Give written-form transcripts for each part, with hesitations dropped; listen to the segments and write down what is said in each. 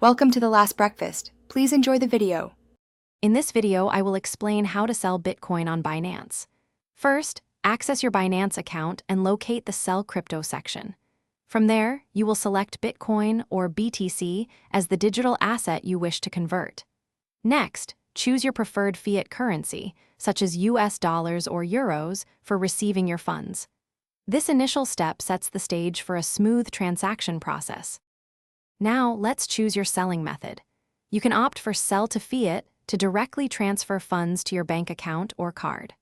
Welcome to the last breakfast. Please enjoy the video. In this video, I will explain how to sell Bitcoin on Binance. First, access your Binance account and locate the Sell Crypto section. From there, you will select Bitcoin or BTC as the digital asset you wish to convert. Next, choose your preferred fiat currency, such as US dollars or euros, for receiving your funds. This initial step sets the stage for a smooth transaction process. Now, let's choose your selling method. You can opt for sell to fiat to directly transfer funds to your bank account or card.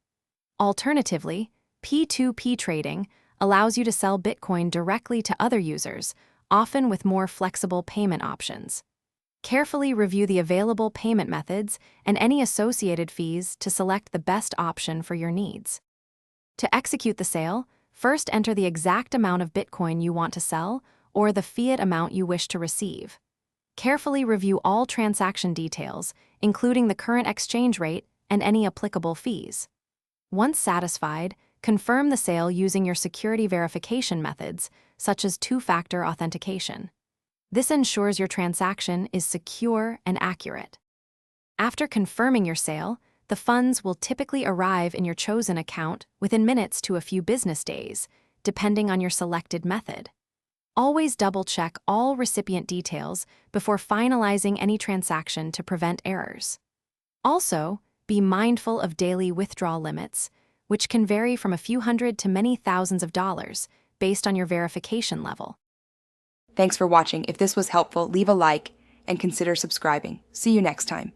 Alternatively, P2P trading allows you to sell Bitcoin directly to other users, often with more flexible payment options. Carefully review the available payment methods and any associated fees to select the best option for your needs. To execute the sale, first enter the exact amount of Bitcoin you want to sell or the fiat amount you wish to receive. Carefully review all transaction details, including the current exchange rate and any applicable fees. Once satisfied, confirm the sale using your security verification methods, such as two-factor authentication. This ensures your transaction is secure and accurate. After confirming your sale, the funds will typically arrive in your chosen account within minutes to a few business days, depending on your selected method. Always double-check all recipient details before finalizing any transaction to prevent errors. Also, be mindful of daily withdrawal limits, which can vary from a few hundred to many thousands of dollars based on your verification level. Thanks for watching. If this was helpful, leave a like and consider subscribing. See you next time.